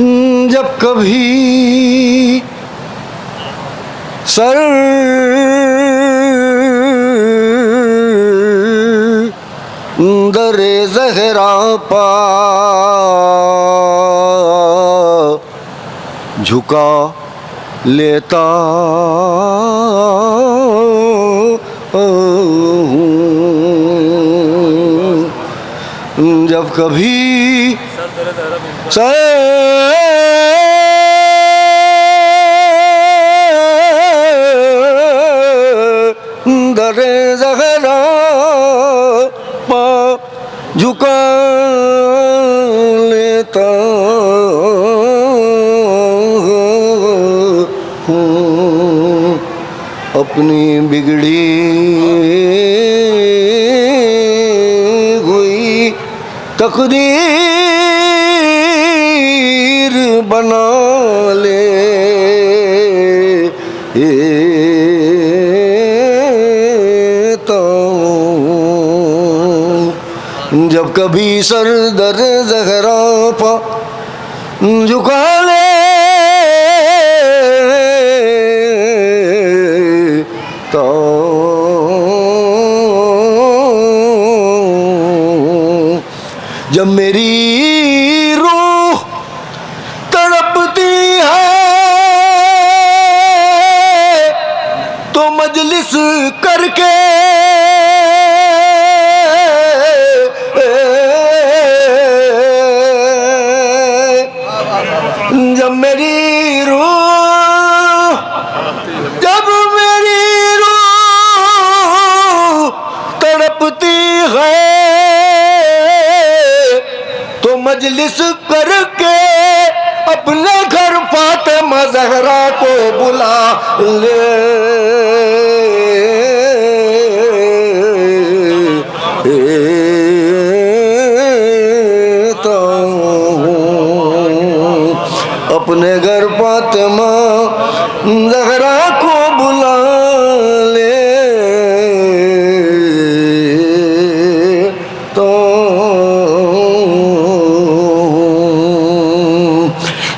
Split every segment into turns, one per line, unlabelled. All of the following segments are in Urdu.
جب کبھی سر در زہرا پا جھکا لیتا ہوں، جب کبھی سر در زہرا پا جھکا لیتا ہوں، اپنی بگڑی ہوئی تقدیر بنا لیتا ہوں، جب کبھی سر در زہرا پا جھکا لیتا ہوں، جب میری روح تڑپتی ہے تو مجلس کر کے جب میری روح تڑپتی ہے تو مجلس کر کے اپنے گھر فاطمہ زہرا کو بلا لیتا ہوں، اپنے گھر فاطمہ زہرا کو بلا لیتا ہوں،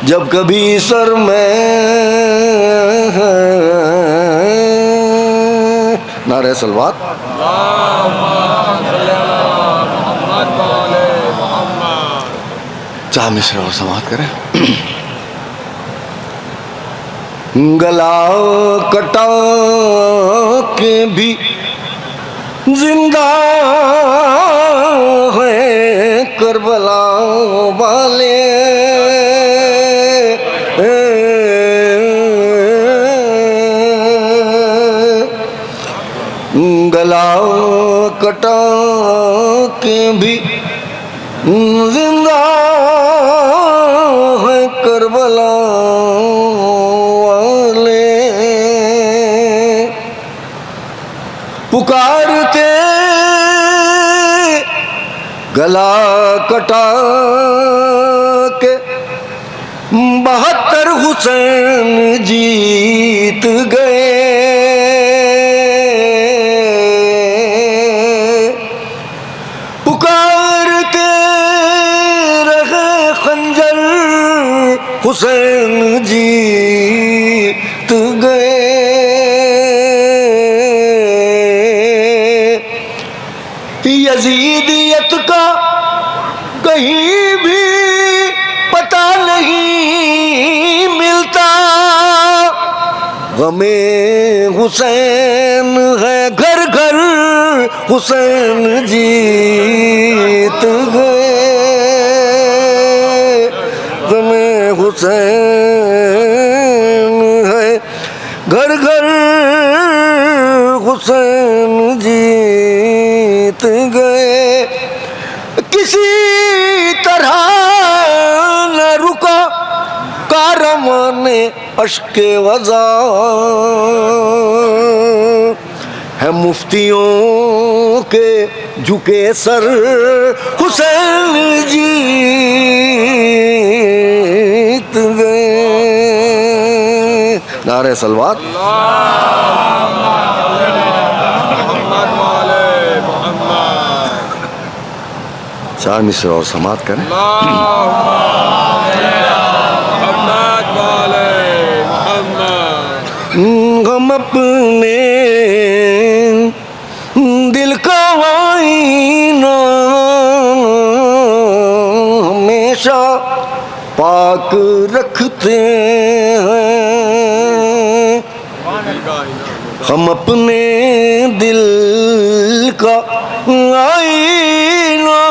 جب کبھی سر میں نعرہ صلوات چاہ مصرع اور سماعت کریں۔ گلا کٹا کے بھی زندہ ہیں کربلا والے، گلا کٹا کے بھی زندہ ہے کربلا والے، پکارتے گلا کٹا کے 72 حسین جیت گئے، حسین جیت گئے، یزیدیت کا کہیں بھی پتہ نہیں ملتا، غم حسین ہے گھر گھر حسین جیت گئے، غم حسین ہے گھر گھر حسین جیت گئے، کسی طرح نہ رکا کاروان اشک وضا، ہے مفتیوں کے جھکے سر حسین جیت گئے۔ نعرہ صلوات چار مصرع اور سماعت کریں۔ اپنے دل کا آئینہ ہمیشہ پاک رکھتے ہیں، ہم اپنے دل کا آئینہ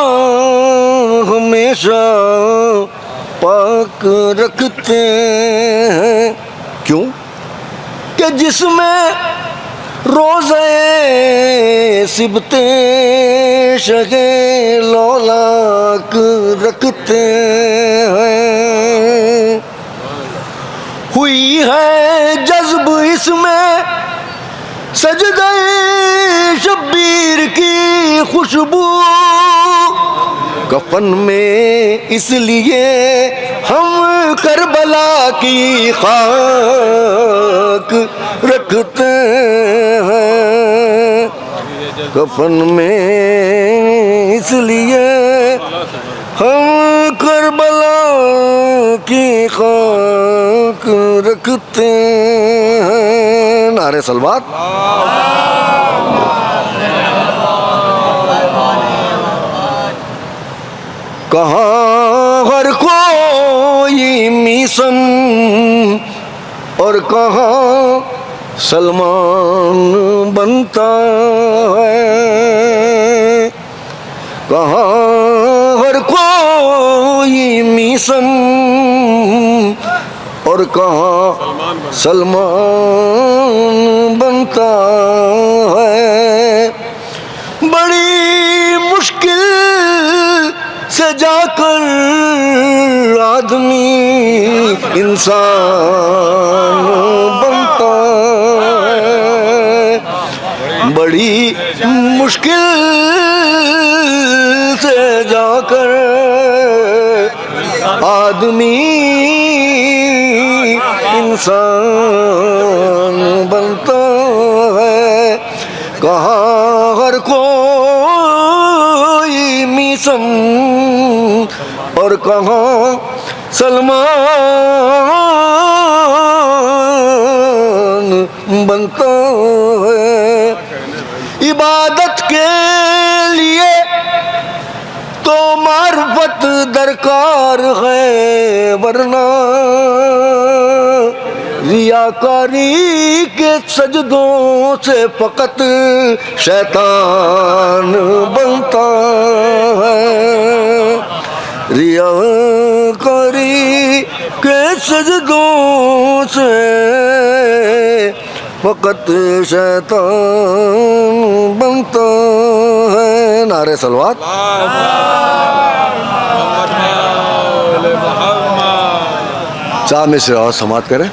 ہمیشہ پاک رکھتے ہیں، کیوں کہ جس میں روزے سبت شہ لولاک رکھتے ہیں، ہوئی ہے جذب اس میں سجدہ شبیر کی خوشبو، کفن میں اس لیے ہم کربلا کی خاک رکھتے ہیں، کفن میں اس لیے ہم کربلا کی خاک رکھتے ہیں۔ نعرہ صلوات۔ کہاں ہر کوئی میسم اور کہاں سلمان بنتا ہے، کہاں ہر کوئی میسم اور کہاں سلمان بنتا ہے، بڑی مشکل سے جا کر آدمی انسان بنتا ہے، بڑی مشکل سے جا کر آدمی انسان بنتا ہے، کہاں ہر کوئی میسم اور کہاں سلمان بنتا ہے، عبادت کے لیے تو معرفت درکار ہے، ورنہ ریاکاری کے سجدوں سے فقط شیطان بنتا ہے، ریاکاری کے سجدوں سے فقط شیطان بنتا ہے۔ نعرہ صلوات۔ چاہ میں سے اور سماعت کریں،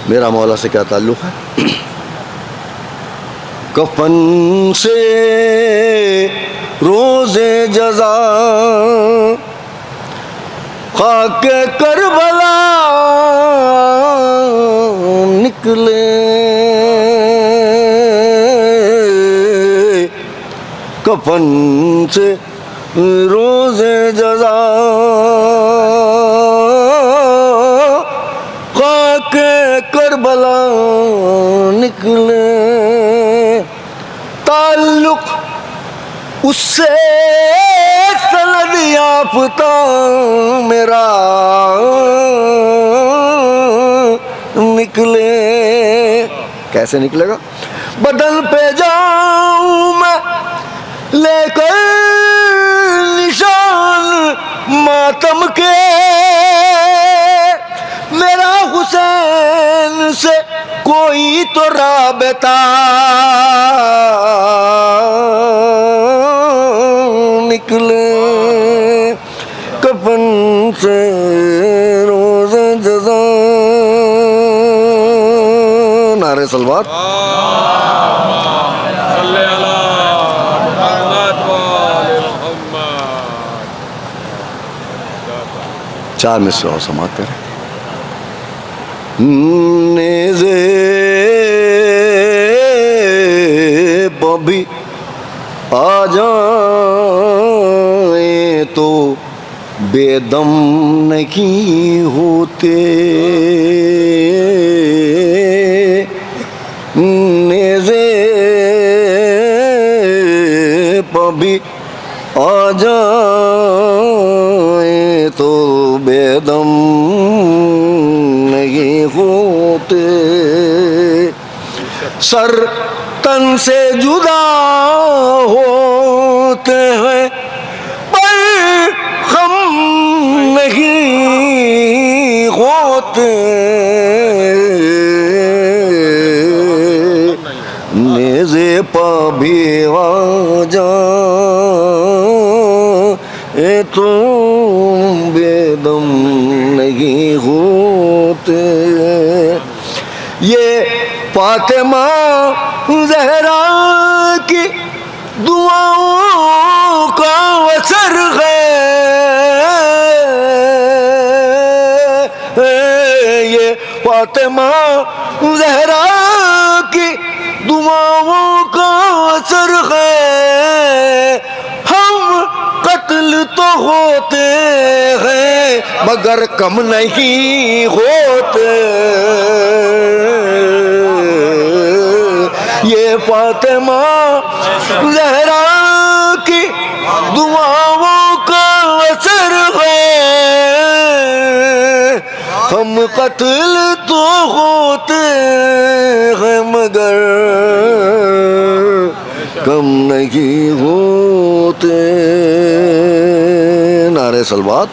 میرا مولا سے کیا تعلق ہے؟ کفن سے روز جزا خاک کربلا نکلے، کفن سے روز جزا خاک کربلا نکلے، تعلق اس سے سند یافتہ میرا نکلے، کیسے نکلے گا؟ بدن پہ جاؤں میں لے کر نشان ماتم کے، میرا حسین سے کوئی تو رابطہ نکلے، کفن سے روز جزا۔ نعرہ صلوات۔ چار میں سے اور سماعت کریں۔ نیزے بھی آ جائیں تو بے دم نہیں ہوتے، بے دم نہیں ہوتے، سر تن سے جدا ہوتے ہیں پر ہم نہیں ہوتے، نیزے پا بھی آ جائیں تم بے دم نہیں ہوتے۔ یہ فاطمہ زہرا کی دعاؤں کا اثر ہے، یہ فاطمہ زہرا کی دعاؤں کا اثر ہے، ہم قتل تو ہوتے ہیں مگر کم نہیں ہوتے، یہ فاطمہ زہرا کی دعاؤں کا اثر ہے، ہم قتل تو ہوتے ہیں مگر کم نہیں ہوتے۔ نعرہ صلوات۔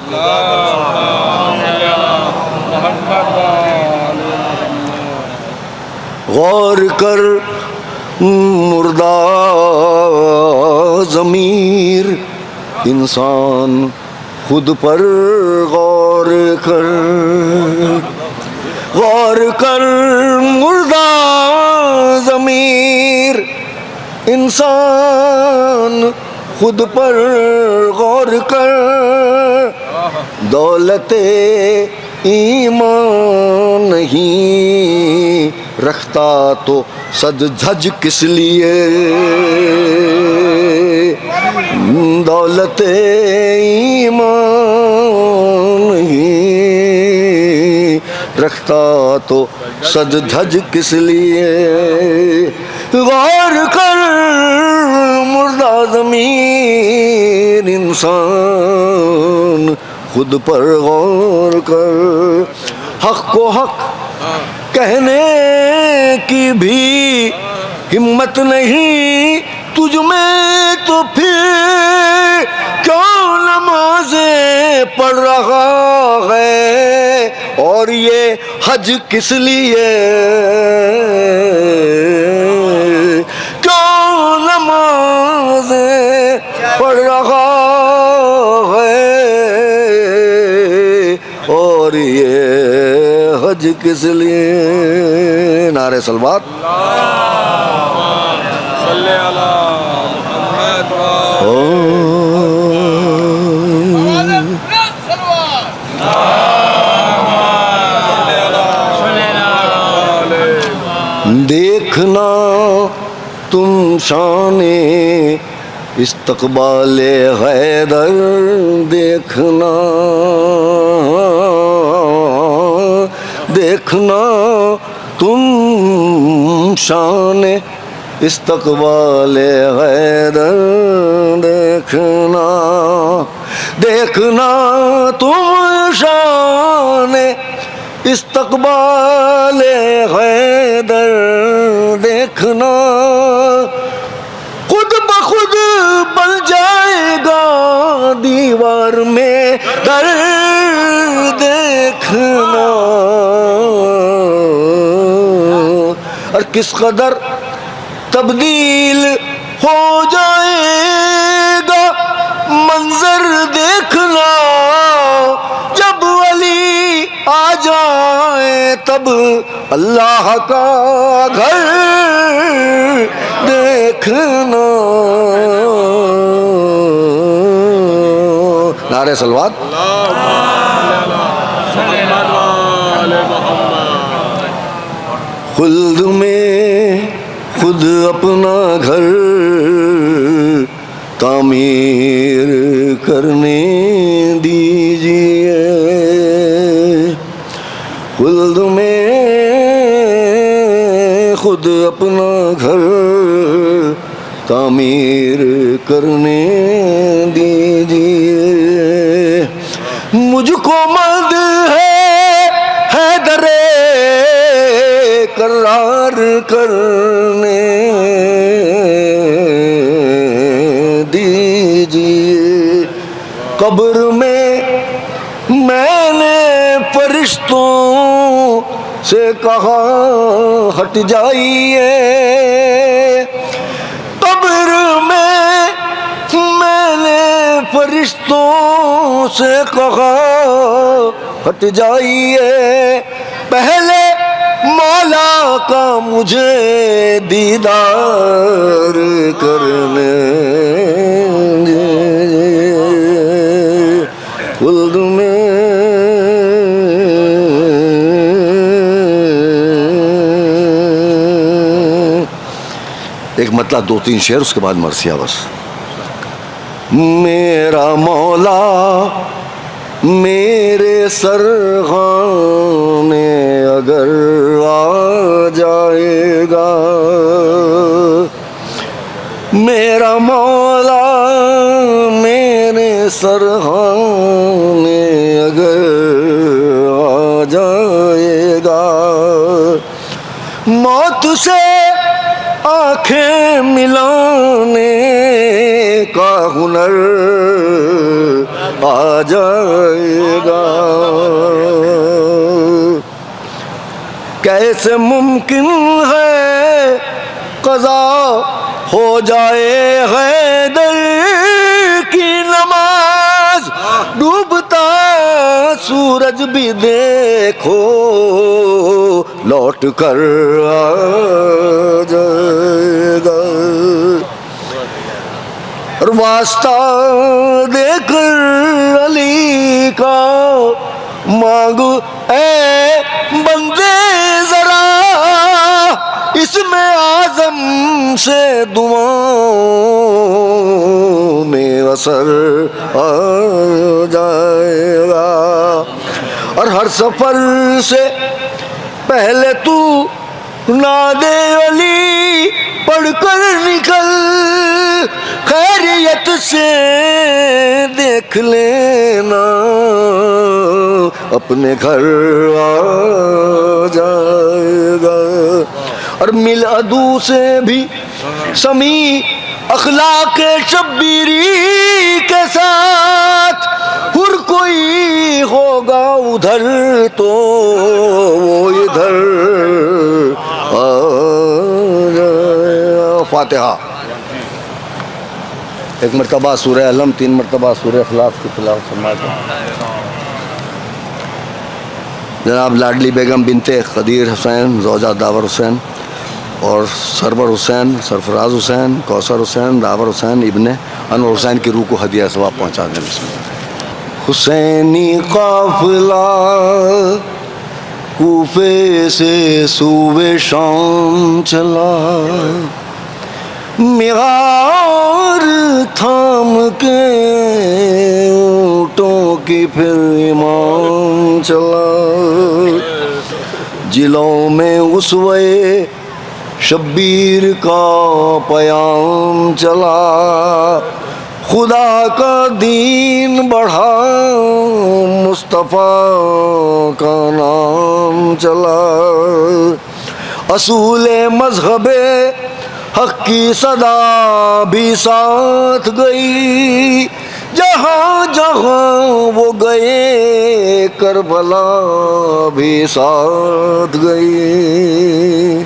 غور کر مردہ ضمیر انسان خود پر غور کر، غور کر مردہ ضمیر انسان خود پر غور کر، دولت ایمان نہیں رکھتا تو صد جھج کس لیے، دولت ایمان نہیں رکھتا تو صد جھج کس لیے، غور کر مردہ ضمیر انسان خود پر غور کر، حق کو حق کہنے کی بھی ہمت نہیں تجھ میں تو پھر کیوں نمازیں پڑھ رہا ہے، اور یہ حج کس لیے، کیوں نمازیں پڑھ رہا ہے، اور یہ حج کس لیے۔ نعرہ صلوات۔ صلی علی محمد دیکھنا تم شان استقبال حیدر، دیکھنا دیکھنا تم شان استقبال حیدر، دیکھنا دیکھنا تم شان استقبال حیدر، دیکھنا خود بخود بن جائے گا دیوار میں در، دیکھنا اور کس قدر تبدیل ہو جائے گا منظر، دیکھنا جب علی آ جائے تب اللہ کا گھر، دیکھنا۔ نعرہ صلوات۔ خلد میں خود اپنا گھر تعمیر کرنے دیجئے، خلد میں خود اپنا گھر تعمیر کرنے دیجئے، مجھ کو مد ہے حیدر کرار کرنے دیجیے. قبر میں نے فرشتوں سے کہا ہٹ جائیے. قبر میں نے فرشتوں سے کہا ہٹ جائیے. پہلے مولا کا مجھے دیدار کرنے خلد میں. ایک مطلب 2-3 شعر اس کے بعد مرثیہ بس. میرا مولا میرے سرغانے اگر آ جائے گا. میرا مولا میرے سرغانے اگر آ جائے گا. موت سے آنکھیں ملانے کا ہنر آ جائے گا. کیسے ممکن ہے قضا ہو جائے حیدر کی نماز. ڈوبتا سورج بھی دیکھو لوٹ کر آ جائے گا. اور واسطہ دے کر علی کا مانگ اے بندے ذرا. اس میں اعظم سے دعاؤں میں اثر آ جائے گا. اور ہر سفر سے پہلے تو ناد علی پڑھ کر نکل. خیریت سے دیکھ لینا اپنے گھر آ جائے گا. اور مل عدو سے بھی سمی اخلاق شبیری کے ساتھ. ہر کوئی ہوگا ادھر تو وہ ادھر آ جائے. فاتحہ. ایک مرتبہ سورہ علم، 3 مرتبہ سورہ اخلاص کی تلاوت فرماتے ہیں. جناب لاڈلی بیگم بنت قدیر حسین زوجہ داور حسین اور سرور حسین، سرفراز حسین، کوثر حسین، داور حسین ابن انور حسین کی روح کو ہدیہ ثواب پہنچا دیں. بسم اللہ. حسینی قافلہ کوفے سے صوبے شام چلا. مغار تھام کے اونٹوں کی پھر امام چلا. جلوں میں اسوے شبیر کا پیام چلا. خدا کا دین بڑھا مصطفیٰ کا نام چلا. اصول مذہب حق کی صدا بھی ساتھ گئی. جہاں جہاں وہ گئے کربلا بھی ساتھ گئی.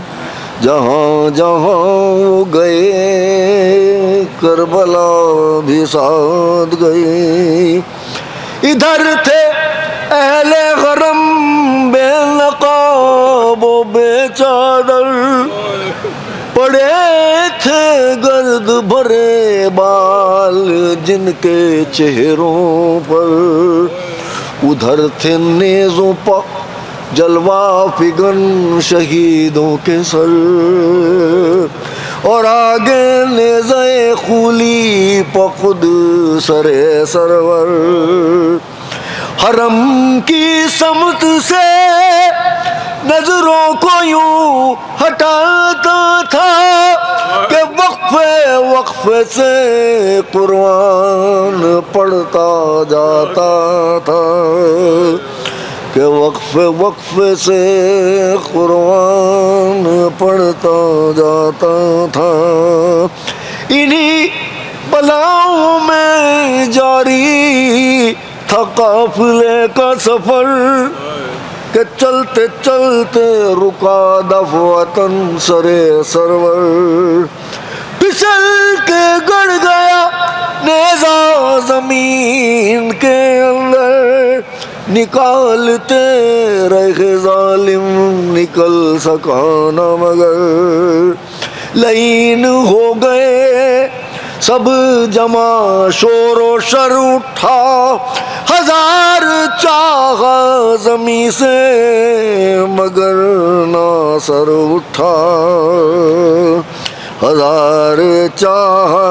جہاں جہاں وہ گئے کربلا بھی ساتھ گئی. ادھر تھے اہل غرم بے نقاب و بے چادر. پڑے تھے گرد بھرے بال جن کے چہروں پر. ادھر تھے نیزوں پر جلوہ فگن شہیدوں کے سر. اور آگے نیزہ خولی پہ خود سرے سرور. حرم کی سمت سے نظروں کو یوں ہٹاتا تھا کہ وقف وقفے سے قرآن پڑھتا جاتا تھا، کہ وقفے وقفے سے قرآن پڑھتا جاتا تھا، انہی بلاؤں میں جاری تھا قافلے کا سفر، کہ چلتے چلتے رکا دفعتاً سرے سرور، پھسل کے گڑ گیا نیزہ زمین کے اندر، نکالتے رہے ظالم نکل سکا نہ مگر، لعین ہو گئے سب جمع شور و شر اٹھا، ہزار چاہا زمیں سے مگر نہ سر اٹھا، ہزار چاہا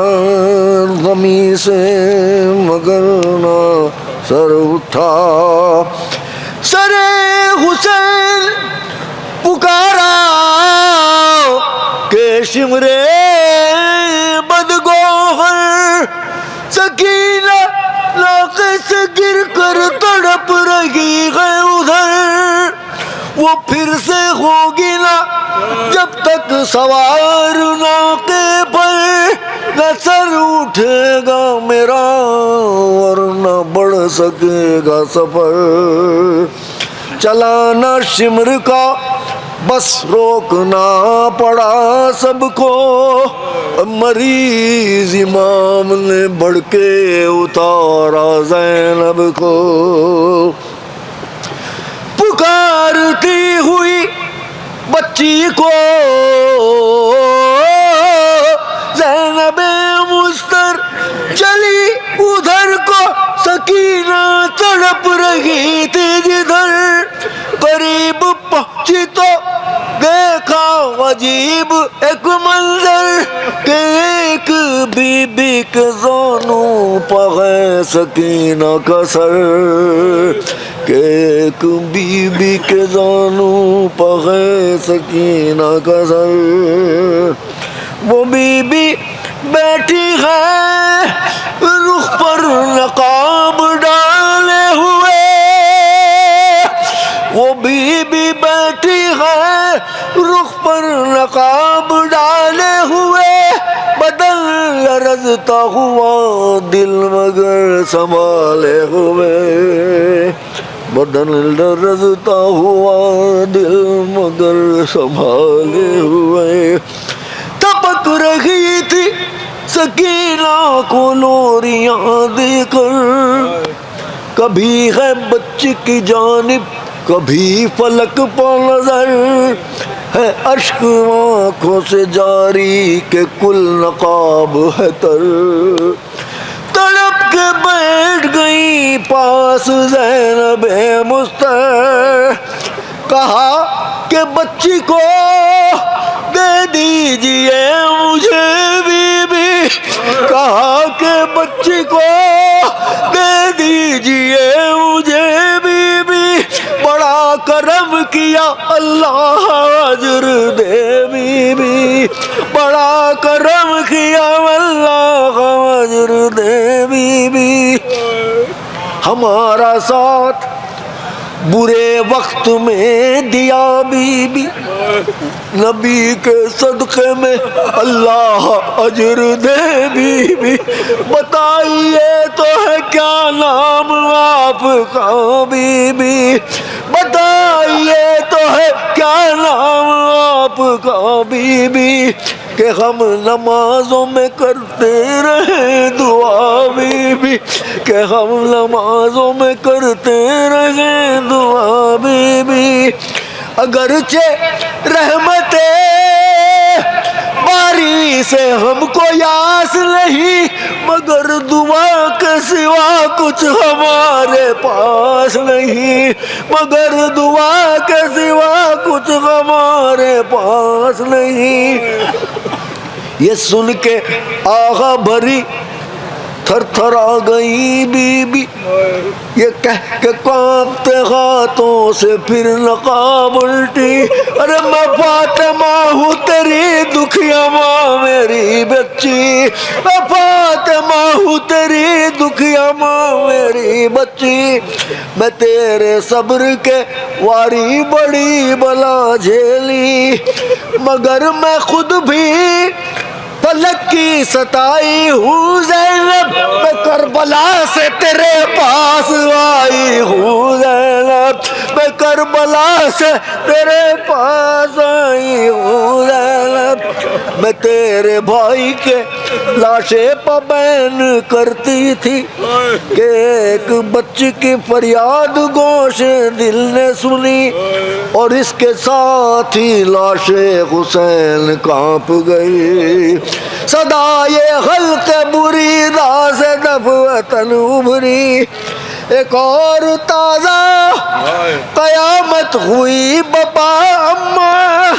زمیں سے مگر نہ سر اٹھا، سر حسین پکارا کہ شمرے بدگوہر، سکینہ ناقے سے گر کر تڑپ رہی ہے ادھر، وہ پھر سے ہوگی نہ جب تک سوار ناقے پر، نہ سر اٹھے گا میرا ورنہ بڑھ سکے گا سفر، چلانا شمر کا بس روکنا پڑا سب کو، مریض امام نے بڑھ کے اتارا زینب کو، پکارتی ہوئی بچی کو زینب مستر چلی ادھر کو، سکینہ تڑپ رہی تھی جدھر، قریب پہنچی تو دیکھا عجیب ایک منظر، کہ ایک بی بی کے زانوں پہ ہے سکینہ کا سر، کہ ایک بی بی کے زانوں پہ ہے سکینہ کا سر، وہ بی بی بیٹھی ہے رخ پر نقاب ڈالے ہوئے، وہ بی بی بیٹھی ہے رخ پر نقاب ڈالے ہوئے، بدن لرزتا ہوا دل مگر سنبھالے ہوئے، بدن لرزتا ہوا دل مگر سنبھالے ہوئے، تپک رہی تھی سکینہ کو لوریاں دے کر، کبھی ہے بچے کی جانب کبھی فلک پر نظر، ہے اشک آنکھوں سے جاری کہ کل نقاب ہے تر، تڑپ کے بیٹھ گئی پاس زینب مستر، کہا کہ بچی کو دے دیجئے مجھے بی بی، کہا کہ بچی کو دے دیجئے مجھے بی بی، بڑا کرم کیا اللہ اجر دے بی بی، بڑا کرم کیا اللہ اجر دے بی بی، ہمارا ساتھ برے وقت میں دیا بی بی، نبی کے صدقے میں اللہ اجر دے بی بی، بتائیے تو ہے کیا نام آپ کا بی بی، بتائیے تو ہے کیا نام آپ کا بی بی، کہ ہم نمازوں میں کرتے رہے دعا بی بی، کہ ہم نمازوں میں کرتے رہے دعا بی بی، اگرچہ رحمت باری سے ہم کو یاس نہیں، مگر دعا کے سوا کچھ ہمارے پاس نہیں، مگر دعا کے سوا کچھ ہمارے پاس نہیں، یہ سن کے آغا بھری تھر تھر آ گئی بی بی یہ کہہ کے کانپتے ہاتھوں سے پھر نقاب الٹی ارے میں فاطمہ ہوں تیری دکھیا ماں میری بچی میں فاطمہ ہوں تیری دکھیا ماں میری بچی میں تیرے صبر کے واری بڑی بلا جھیلی مگر میں خود بھی فلک کی ستائی ہوں زینب میں کربلا سے تیرے پاس آئی ہوں زینب میں کربلا سے تیرے پاس آئی ہوں زینب میں تیرے بھائی کے لاشے پبین کرتی تھی کہ ایک بچی کی فریاد گوش دل نے سنی اور اس کے ساتھ ہی لاش حسین کانپ گئی صدائے خلق بریدہ سے دفعتاً ابھری ایک اور تازہ قیامت ہوئی بپا اماں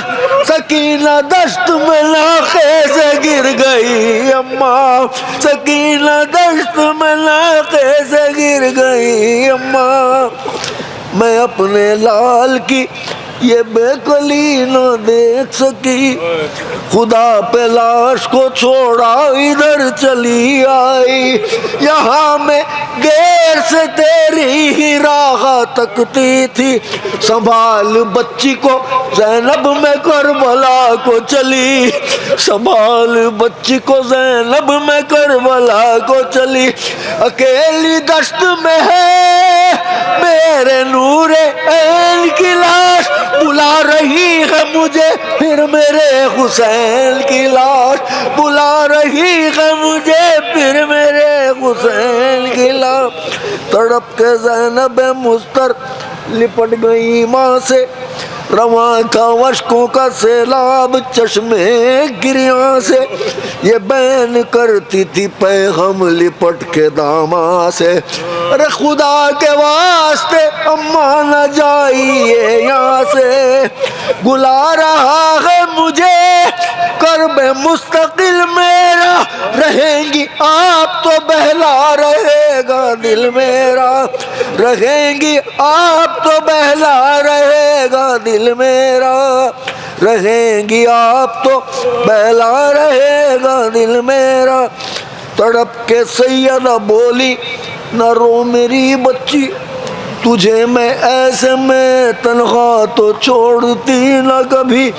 سکینہ دشت میں ناقے سے گر گئی اماں سکینہ دشت میں ناقے سے گر گئی اماں میں اپنے لال کی یہ بے کلی نہ دیکھ سکی خدا پہ لاش کو چھوڑا ادھر چلی آئی یہاں میں دیر سے تیری ہی راہ تکتی تھی سنبھال بچی کو زینب میں کربلا کو چلی سنبھال بچی کو زینب میں کربلا کو چلی اکیلی دشت میں ہے میرے نور عین کی لاش بلا رہی ہے مجھے پھر میرے حسین کی لاش بلا رہی ہے مجھے پھر میرے حسین کی لاش تڑپ کے زینب مضطر لپٹ گئی ماں سے رواں تھا اشکوں کا سیلاب چشمے گریاں سے یہ بین کرتی تھی پیغام لپٹ کے داماں سے ارے خدا کے واسطے اماں نہ جائیے یہاں سے بلا رہا ہے مجھے کرب مستقل میرا رہیں گی آپ تو بہلا رہے گا دل میرا رہیں گی آپ تو بہلا رہے گا دل میرا رہیں گی آپ تو بہلا رہے گا دل میرا تڑپ کے سیدہ بولی نہ رو میری بچی تجھے میں ایسے میں تنہا تو چھوڑتی نہ کبھی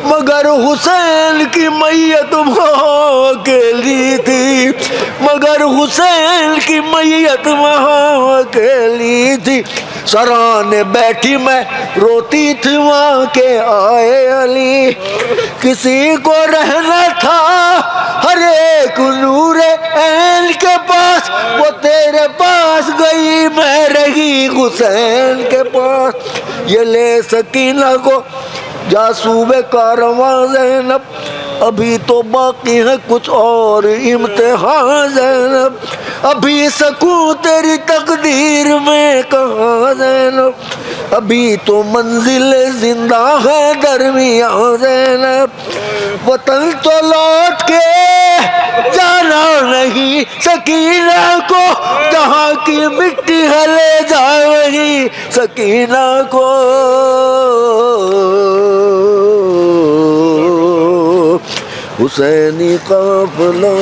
مگر حسین کی میت وہاں اکیلی تھی مگر حسین کی میت وہاں اکیلی تھی سرانے بیٹھی میں روتی تھی وہاں کے آئے علی کسی کو رہنا تھا ہر ایک نور عین کے پاس وہ تیرے پاس گئی میں رہی حسین کے پاس یہ لے سکینہ کو جاسوب کارواں زینب ابھی تو باقی ہے کچھ اور امتحان زینب ابھی سکوں تیری تقدیر میں کہاں زینب ابھی تو منزل زندہ ہے درمیان زینب وطن تو لوٹ کے جانا نہیں سکینہ کو جہاں کی مٹی ہے لے جا وہی سکینہ کو حسینی قافلہ